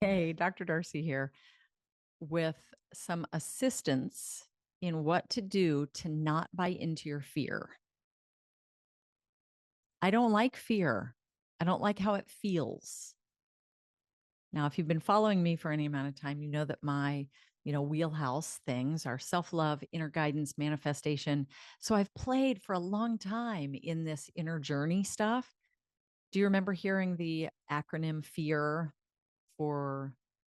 Hey, Dr. Darcy here with some assistance in what to do to not buy into your fear. I don't like fear. I don't like how it feels. Now, if you've been following me for any amount of time, you know that my, wheelhouse things are self-love, inner guidance, manifestation. So I've played for a long time in this inner journey stuff. Do you remember hearing the acronym FEAR for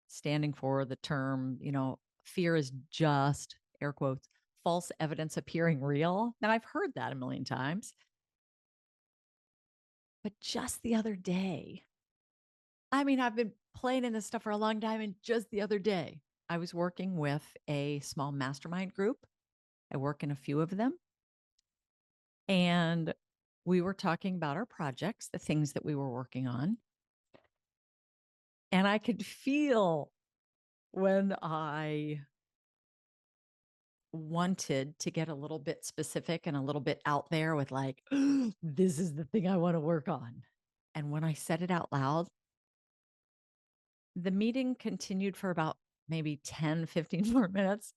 standing for the term, fear is just air quotes, false evidence appearing real? Now, I've heard that a million times, but just the other day, I've been playing in this stuff for a long time. And just the other day, I was working with a small mastermind group. I work in a few of them. And we were talking about our projects, the things that we were working on. And I could feel when I wanted to get a little bit specific and a little bit out there with like, this is the thing I want to work on. And when I said it out loud, the meeting continued for about maybe 10, 15 more minutes,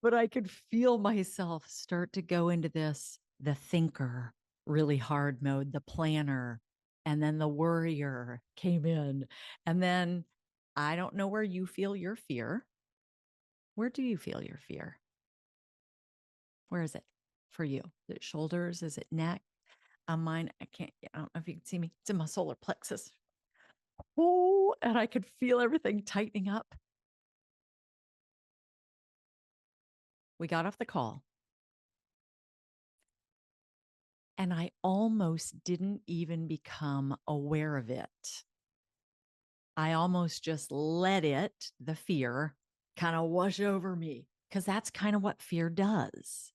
but I could feel myself start to go into this, the thinker, really hard mode, the planner, and then the worrier came in. And then I don't know where you feel your fear. Where do you feel your fear? Where is it for you? Is it shoulders? Is it neck? On mine, I don't know if you can see me. It's in my solar plexus. Oh, and I could feel everything tightening up. We got off the call and I almost didn't even become aware of it. I almost just let it, the fear, kind of wash over me because that's kind of what fear does.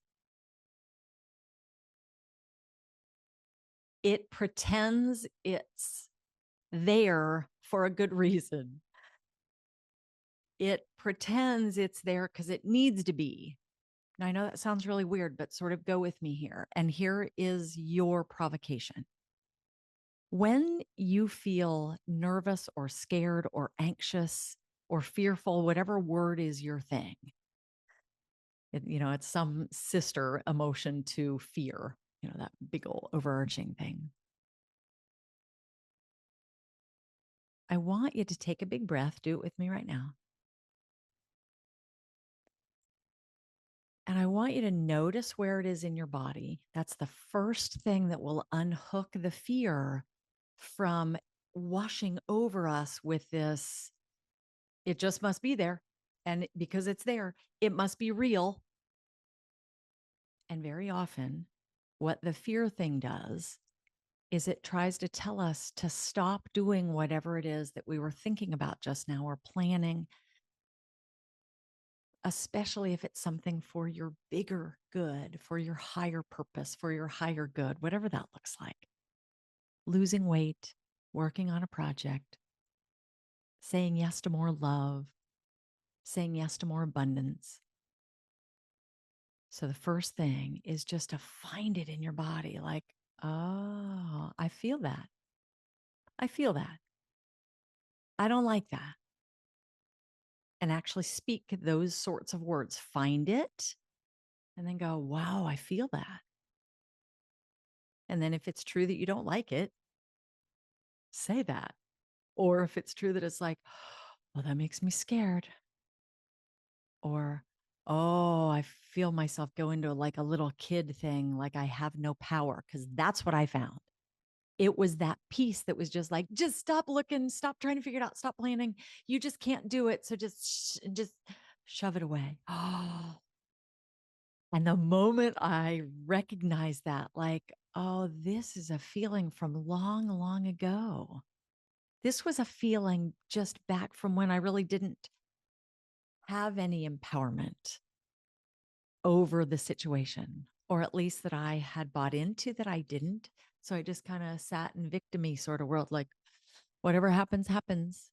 It pretends it's there for a good reason. It pretends it's there because it needs to be. Now, I know that sounds really weird, but sort of go with me here. And here is your provocation. When you feel nervous or scared or anxious or fearful, whatever word is your thing, it's some sister emotion to fear, that big old overarching thing. I want you to take a big breath. Do it with me right now. And I want you to notice where it is in your body. That's the first thing that will unhook the fear from washing over us with this. It just must be there. And because it's there, it must be real. And very often, what the fear thing does is it tries to tell us to stop doing whatever it is that we were thinking about just now or planning, especially if it's something for your bigger good, for your higher purpose, for your higher good, whatever that looks like. Losing weight, working on a project, saying yes to more love, saying yes to more abundance. So the first thing is just to find it in your body like, oh, I feel that. I feel that. I don't like that. And actually speak those sorts of words. Find it and then go, wow, I feel that. And then if it's true that you don't like it, say that. Or if it's true that it's like, well, that makes me scared. Or, oh, I feel myself go into like a little kid thing, like I have no power, because that's what I found. It was that piece that was just like, just stop looking, stop trying to figure it out, stop planning. You just can't do it. So just shove it away. Oh. And the moment I recognized that, like, oh, this is a feeling from long, long ago. This was a feeling just back from when I really didn't have any empowerment over the situation, or at least that I had bought into that I didn't. So I just kind of sat in victimy sort of world, like whatever happens, happens.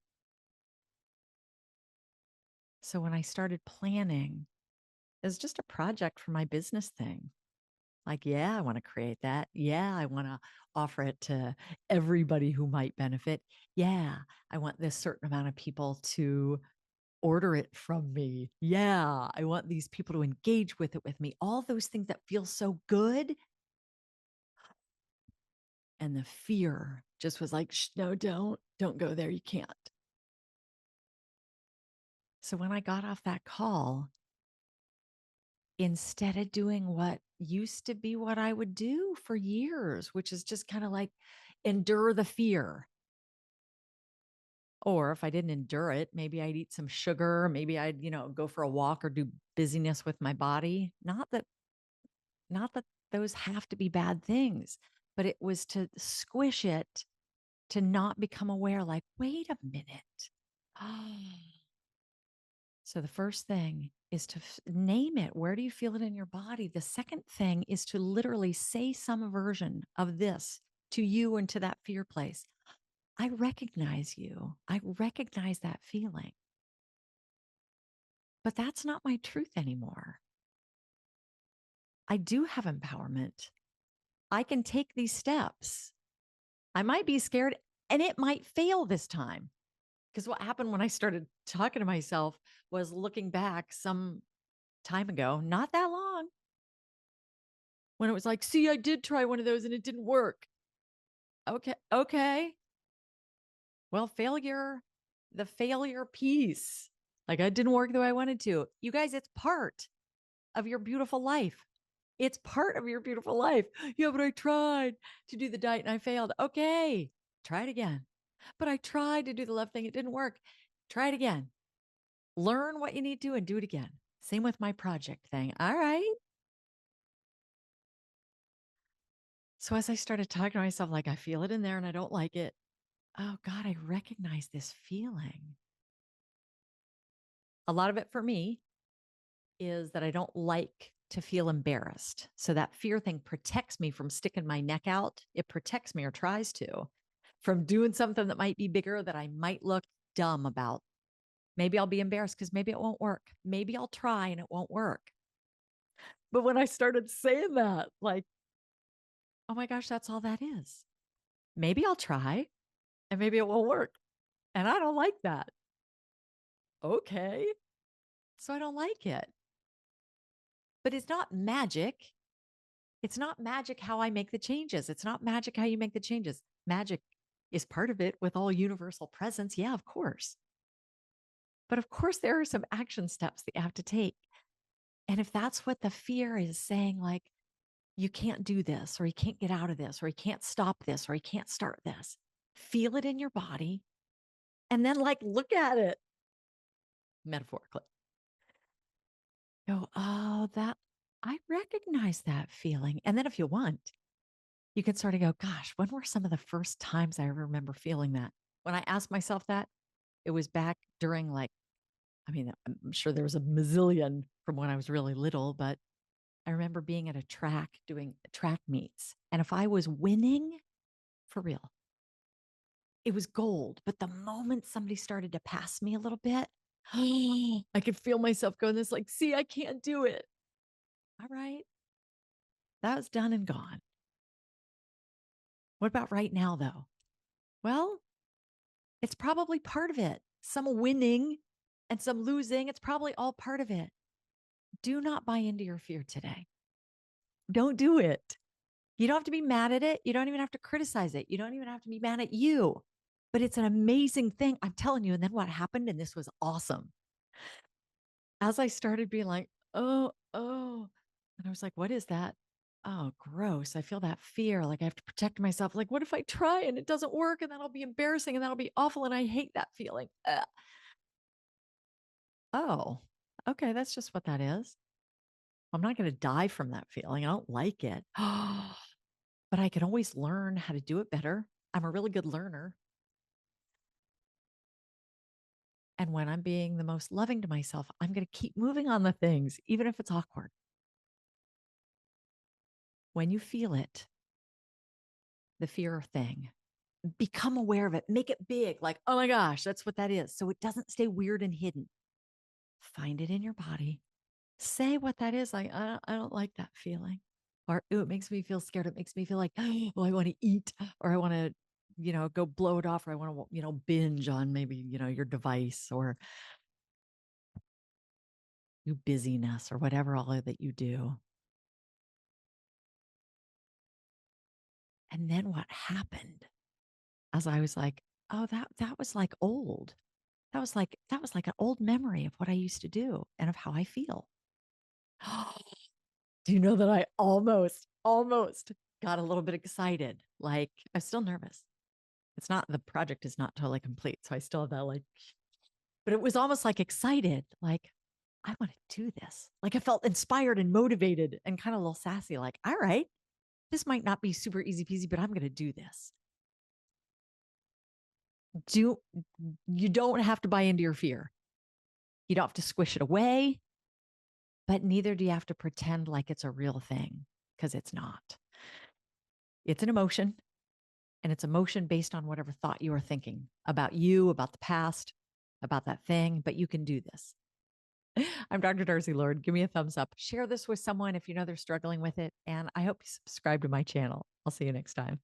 So when I started planning, it was just a project for my business thing. Like, yeah, I want to create that. Yeah, I want to offer it to everybody who might benefit. Yeah, I want this certain amount of people to order it from me. Yeah, I want these people to engage with it with me. All those things that feel so good. And the fear just was like, Shh, no, don't go there. You can't. So when I got off that call, instead of doing what used to be what I would do for years, which is just kind of like endure the fear. Or if I didn't endure it, maybe I'd eat some sugar, maybe I'd, go for a walk or do busyness with my body. Not that those have to be bad things, but it was to squish it, to not become aware, like, wait a minute. So the first thing is to name it. Where do you feel it in your body? The second thing is to literally say some version of this to you and to that fear place. I recognize you. I recognize that feeling. But that's not my truth anymore. I do have empowerment. I can take these steps. I might be scared and it might fail this time. Because what happened when I started talking to myself was looking back some time ago, not that long, when it was like, see, I did try one of those and it didn't work. Okay. Okay. Well, the failure piece, like I didn't work the way I wanted to. You guys, it's part of your beautiful life. It's part of your beautiful life. Yeah, but I tried to do the diet and I failed. Okay. Try it again. But I tried to do the left thing. It didn't work. Try it again. Learn what you need to and do it again. Same with my project thing. All right. So as I started talking to myself, like, I feel it in there and I don't like it. Oh God, I recognize this feeling. A lot of it for me is that I don't like to feel embarrassed. So that fear thing protects me from sticking my neck out. It protects me, or tries to, from doing something that might be bigger that I might look dumb about. Maybe I'll be embarrassed because maybe it won't work. Maybe I'll try and it won't work. But when I started saying that, like, oh my gosh, that's all that is. Maybe I'll try and maybe it won't work. And I don't like that. Okay. So I don't like it. But it's not magic. It's not magic how I make the changes. It's not magic how you make the changes. Magic is part of it with all universal presence. Yeah, of course. But of course, there are some action steps that you have to take. And if that's what the fear is saying, like, you can't do this, or you can't get out of this, or you can't stop this, or you can't start this, feel it in your body. And then, like, look at it metaphorically. Go, oh, I recognize that feeling. And then if you want, you can sort of go, gosh, when were some of the first times I remember feeling that? When I asked myself that, it was back during, like, I mean, I'm sure there was a mazillion from when I was really little, but I remember being at a track doing track meets. And if I was winning, for real, it was gold. But the moment somebody started to pass me a little bit, I could feel myself going this, like, see, I can't do it. All right. That was done and gone. What about right now, though? Well, it's probably part of it. Some winning and some losing. It's probably all part of it. Do not buy into your fear today. Don't do it. You don't have to be mad at it. You don't even have to criticize it. You don't even have to be mad at you. But it's an amazing thing. I'm telling you. And then what happened? And this was awesome. As I started being like, oh, and I was like, what is that? Oh, gross. I feel that fear. Like I have to protect myself. Like, what if I try and it doesn't work? And that'll be embarrassing and that'll be awful. And I hate that feeling. Oh, okay. That's just what that is. I'm not going to die from that feeling. I don't like it. But I can always learn how to do it better. I'm a really good learner. And when I'm being the most loving to myself, I'm going to keep moving on the things, even if it's awkward. When you feel it, the fear thing, become aware of it, make it big. Like, oh my gosh, that's what that is. So it doesn't stay weird and hidden. Find it in your body. Say what that is. Like, I don't like that feeling. Or, ooh, it makes me feel scared. It makes me feel like, oh, I want to eat, or I want to, go blow it off, or I want to, binge on maybe, your device, or do busyness, or whatever all that you do. And then what happened as I was like, oh, that was like old. That was like an old memory of what I used to do and of how I feel. Do you know that I almost got a little bit excited? Like, I'm still nervous. The project is not totally complete. So I still have that, like, but it was almost like excited. Like, I want to do this. Like, I felt inspired and motivated and kind of a little sassy. Like, all right, this might not be super easy peasy, but I'm going to do this. You don't have to buy into your fear. You don't have to squish it away, but neither do you have to pretend like it's a real thing, because it's not. It's an emotion, and it's emotion based on whatever thought you are thinking about you, about the past, about that thing, but you can do this. I'm Dr. Darcy Lord. Give me a thumbs up. Share this with someone if you know they're struggling with it. And I hope you subscribe to my channel. I'll see you next time.